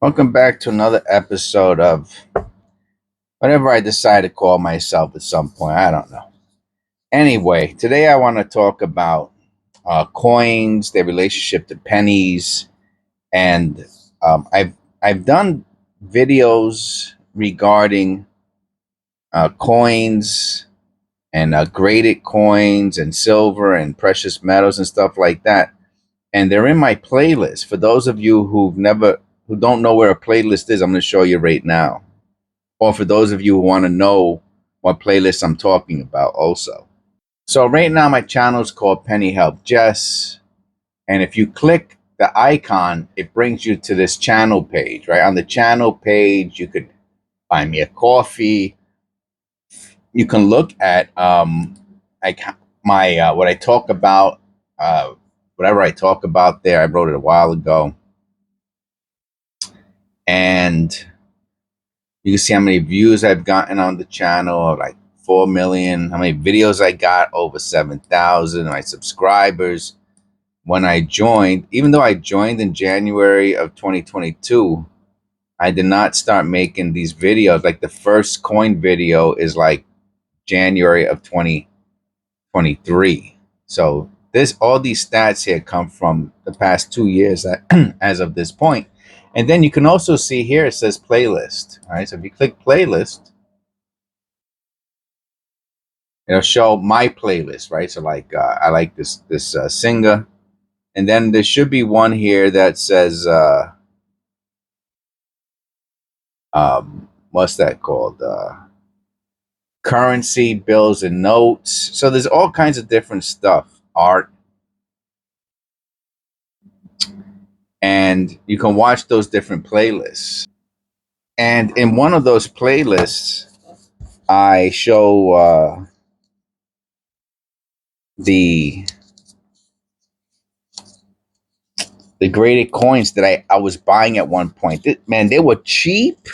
Welcome back to another episode of whatever I decide to call myself at some point. I don't know. Anyway, today I want to talk about coins, their relationship to pennies, and I've done videos regarding coins and graded coins and silver and precious metals and stuff like that. And they're in my playlist. For those of you who don't know where a playlist is, I'm going to show you right now. Or for those of you who want to know what playlist I'm talking about also. So right now my channel is called Penny Help Jess. And if you click the icon, it brings you to this channel page, right? On the channel page, you could buy me a coffee. You can look at like my what I talk about, whatever I talk about there. I wrote it a while ago. And you can see how many views I've gotten on the channel, like 4 million. How many videos I got? Over 7,000. My subscribers. When I joined, even though I joined in January of 2022, I did not start making these videos. Like the first coin video is like January of 2023. So all these stats here come from the past 2 years as of this point. And then you can also see here it says playlist. All right. So if you click playlist, it'll show my playlist, right? So like I like this singer, and then there should be one here that says what's that called? Currency, bills, and notes. So there's all kinds of different stuff, art, and you can watch those different playlists. And in one of those playlists, I show the the graded coins that I was buying at one point. Man, they were cheap.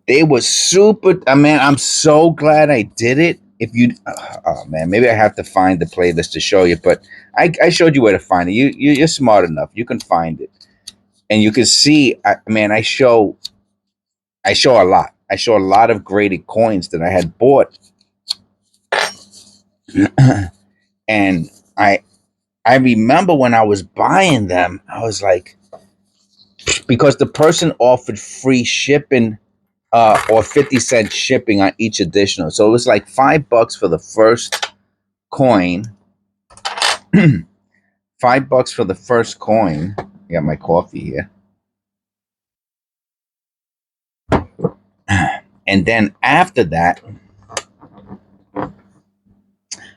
They were super. Man, I'm so glad I did it. If you, oh man, maybe I have to find the playlist to show you. But I showed you where to find it. You're smart enough. You can find it, and you can see. Man, I show a lot. I show a lot of graded coins that I had bought, and I remember when I was buying them, I was like, because the person offered free shipping or 50 cent shipping on each additional. So it was like $5 for the first coin. $5 for the first coin. I got my coffee here. And then after that,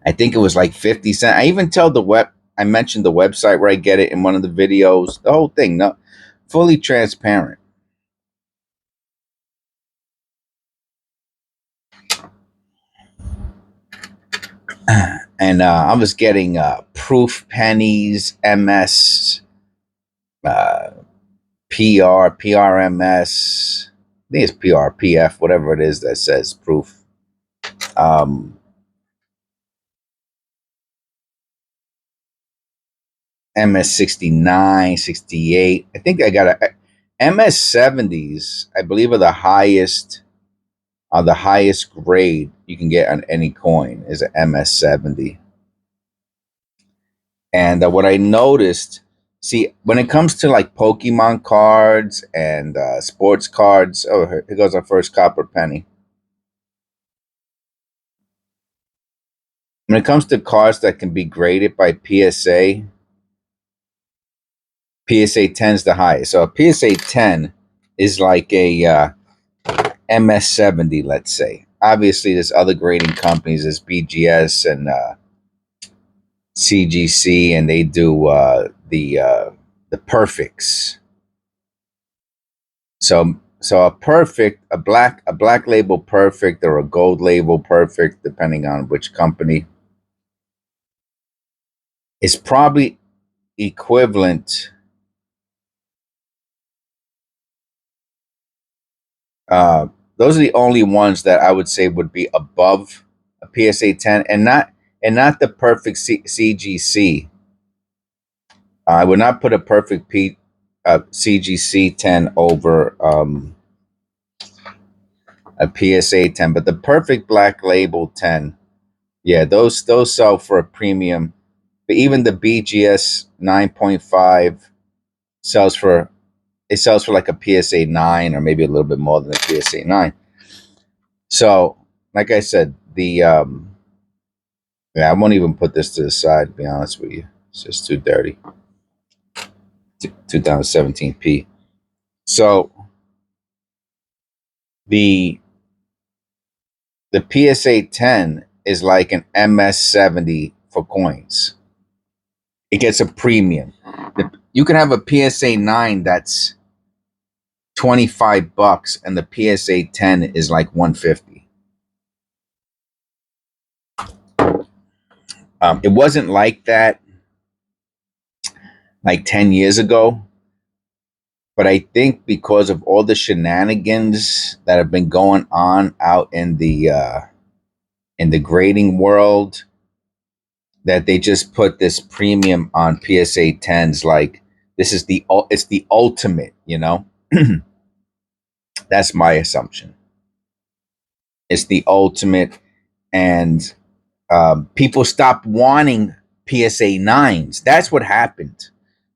I think it was like 50 cents. I mentioned the website where I get it in one of the videos. The whole thing, no, fully transparent. And I was getting proof pennies, MS, uh, PR, PRMS. I think it's PRPF, whatever it is that says proof. Um, MS 69, 68. I think I got MS 70s. I believe are the highest grade you can get on any coin is an MS 70. And what I noticed, see, when it comes to like Pokemon cards and sports cards, oh, here goes our first copper penny. When it comes to cards that can be graded by PSA 10 is the highest. So a PSA 10 is like a MS 70, let's say. Obviously, there's other grading companies, there's BGS and CGC, and they do the perfects. So a black label perfect or a gold label perfect, depending on which company, is probably equivalent. Those are the only ones that I would say would be above a PSA 10, and not the perfect CGC. I would not put a perfect CGC 10 over a PSA 10, but the perfect black label 10, yeah, those sell for a premium. But even the BGS 9.5 sells for sells for like a PSA 9 or maybe a little bit more than a PSA 9. So, like I said, the yeah, I won't even put this to the side, to be honest with you. It's just too dirty. 2017p. So the the PSA 10 is like an MS70 for coins. It gets a premium. You can have a PSA 9 that's $25 and the PSA 10 is like 150. It wasn't like that like 10 years ago, but I think because of all the shenanigans that have been going on out in the grading world, that they just put this premium on PSA 10s. Like, this is it's the ultimate, you know. That's my assumption. It's the ultimate, and people stopped wanting PSA 9s. That's what happened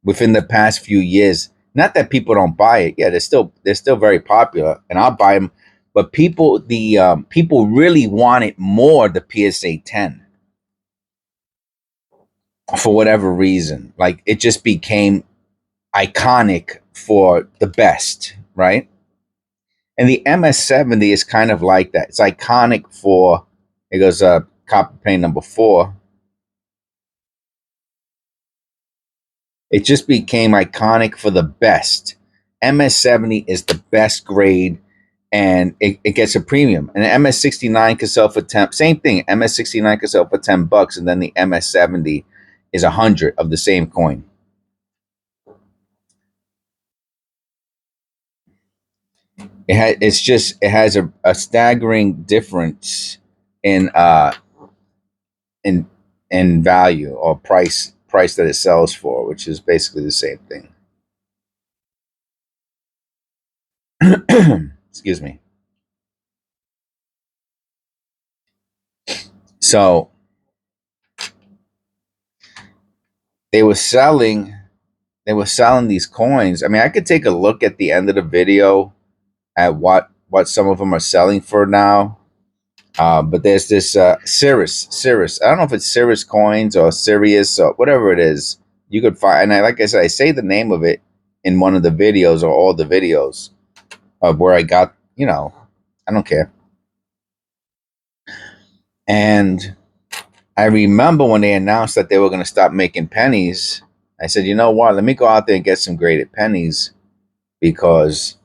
within the past few years. Not that people don't buy it. Yeah, they're still very popular, and I'll buy them. But people really wanted more the PSA 10 for whatever reason. Like, it just became iconic for the best, right? And the MS70 is kind of like that. It's iconic for, it goes copper paint number 4. It just became iconic for the best. MS70 is the best grade, and it gets a premium. And the MS69 could sell for 10. Same thing. MS69 could sell for $10, and then the MS70 is 100 of the same coin. It has a staggering difference in in in value or price that it sells for, which is basically the same thing. Excuse me. So they were selling these coins. I mean, I could take a look at the end of the video at what some of them are selling for now. But there's this Cirrus. I don't know if it's Cirrus coins or Sirius or whatever it is. You could find, and like I said, I say the name of it in one of the videos or all the videos of where I got. I don't care. And I remember when they announced that they were going to stop making pennies. I said, you know what? Let me go out there and get some graded pennies, because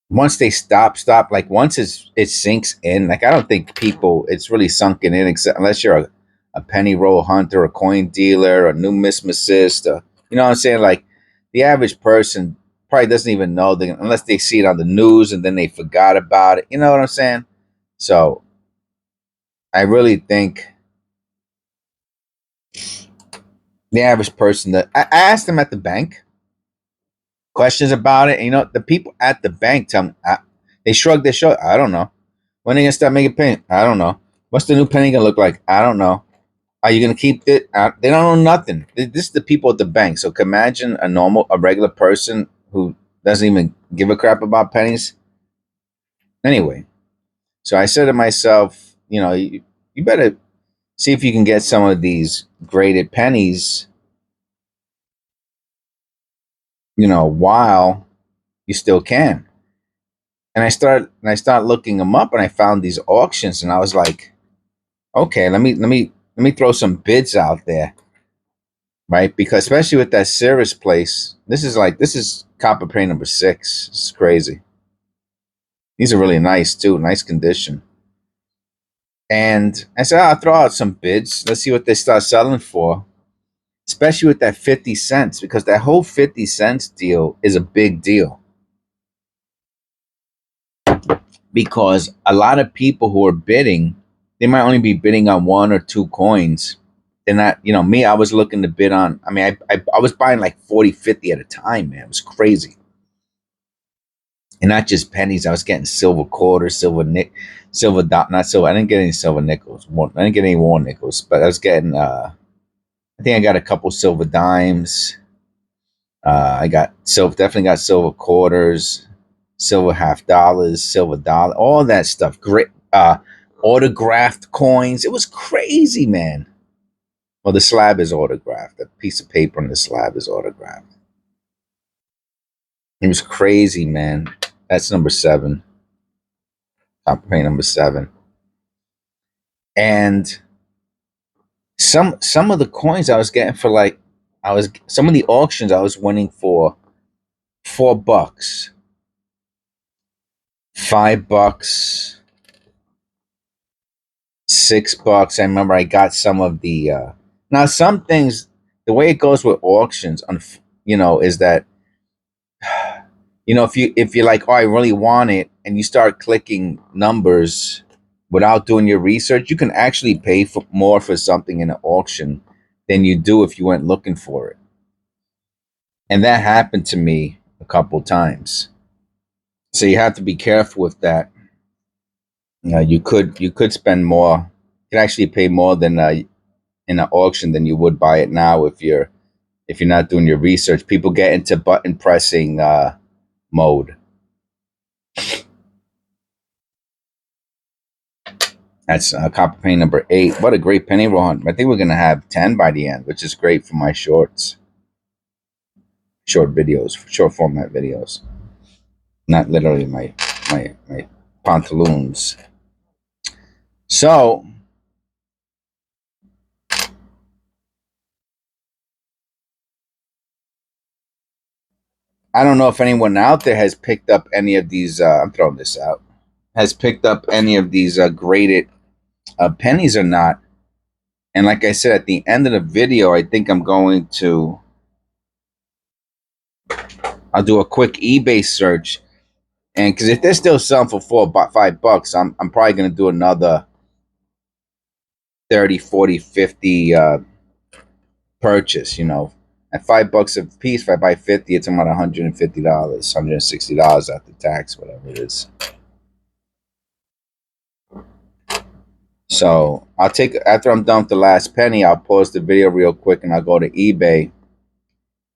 once they stop, like once it sinks in, like I don't think it's really sunken in, except unless you're a penny roll hunter, a coin dealer, a numismatist, you know what I'm saying? Like, the average person probably doesn't even know unless they see it on the news and then they forgot about it. You know what I'm saying? So I really think the average person, that I asked them at the bank questions about it, and the people at the bank tell me, they shrug their shoulder. I don't know. When are they gonna start making penny? I don't know. What's the new penny gonna look like? I don't know. Are you gonna keep it? They don't know nothing. This is the people at the bank. So can imagine a regular person who doesn't even give a crap about pennies. Anyway, so I said to myself, you better see if you can get some of these graded pennies, while you still can. And I start looking them up, and I found these auctions, and I was like, okay, let me throw some bids out there, right? Because especially with that Cirrus place, this is copper paint number 6. It's crazy. These are really nice too, nice condition. And I said, I'll throw out some bids. Let's see what they start selling for. Especially with that 50 cents, because that whole 50 cents deal is a big deal. Because a lot of people who are bidding, they might only be bidding on 1 or 2 coins. they're not, you know, me, I was looking to bid on, I mean, I was buying like 40, 50 at a time, man. It was crazy. And not just pennies. I was getting silver quarters, silver dot, not silver. I didn't get any silver nickels. I didn't get any war nickels, but I was getting, I think I got a couple silver dimes. I got silver, definitely got silver quarters, silver half dollars, silver dollar, all that stuff. Great, autographed coins. It was crazy, man. Well, the slab is autographed. A piece of paper on the slab is autographed. It was crazy, man. That's number 7. Top paint number 7. And some of the coins I was getting for like, some of the auctions I was winning for $4, $5, $6. I remember I got some of the now some things, the way it goes with auctions, you know, is that, you know, if you're like, oh, I really want it, and you start clicking numbers without doing your research, you can actually pay for more for something in an auction than you do if you went looking for it. And that happened to me a couple times. So you have to be careful with that. You could spend more. You could actually pay more than in an auction than you would buy it now if you're not doing your research. People get into button pressing mode. That's copper penny number 8. What a great penny roll hunt. I think we're gonna have 10 by the end, which is great for my short videos, short format videos. Not literally my pantaloons. So I don't know if anyone out there has picked up any of these. I'm throwing this out. Has picked up any of these graded pennies or not. And like I said, at the end of the video, I think I'll do a quick eBay search. And because if they're still selling for $5, I'm probably going to do another 30, 40, 50 purchase, you know. At $5 a piece, if I buy 50, it's about $150, $160 after tax, whatever it is. So I'll take, after I'm done with the last penny, I'll pause the video real quick and I'll go to eBay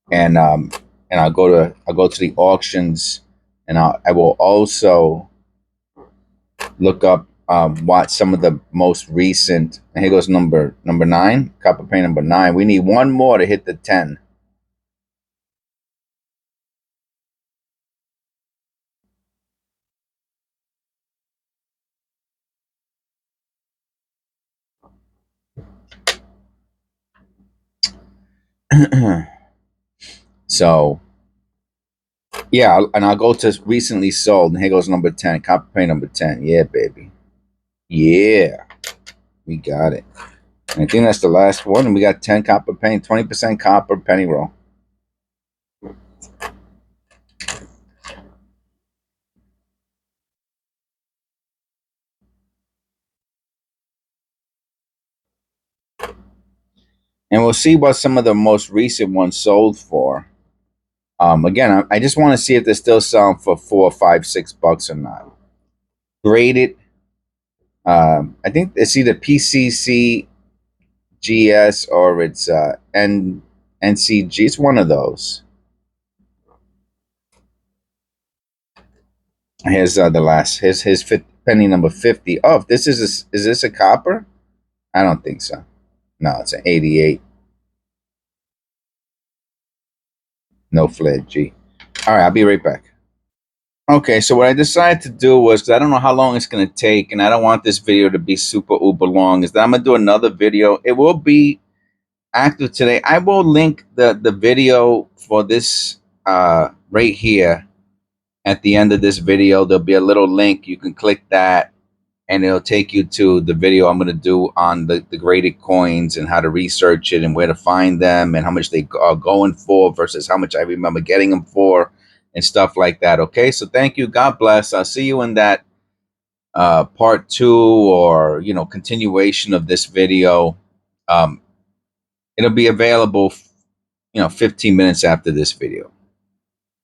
and I'll go to the auctions, and I will also look up what some of the most recent, and here goes number 9, copper paint number 9. We need one more to hit the 10. So yeah, and I'll go to recently sold, and here goes number 10, copper paint number 10. Yeah, baby. Yeah, we got it. And I think that's the last one, and we got 10 copper paint, 20% copper penny roll. And we'll see what some of the most recent ones sold for. Again, I just want to see if they're still selling for $4, $5, $6 or not. Graded. I think it's either PCC GS or it's NCG. It's one of those. Here's the last. His penny number 50. Oh, is this a copper? I don't think so. No, it's an 88. No fled G. All right, I'll be right back. Okay, so what I decided to do was, because I don't know how long it's going to take, and I don't want this video to be super uber long, is that I'm going to do another video. It will be active today. I will link the video for this right here at the end of this video. There'll be a little link. You can click that, and it'll take you to the video I'm going to do on the graded coins and how to research it and where to find them and how much they are going for versus how much I remember getting them for and stuff like that. Okay, so thank you. God bless. I'll see you in that part 2 or, you know, continuation of this video. It'll be available, 15 minutes after this video.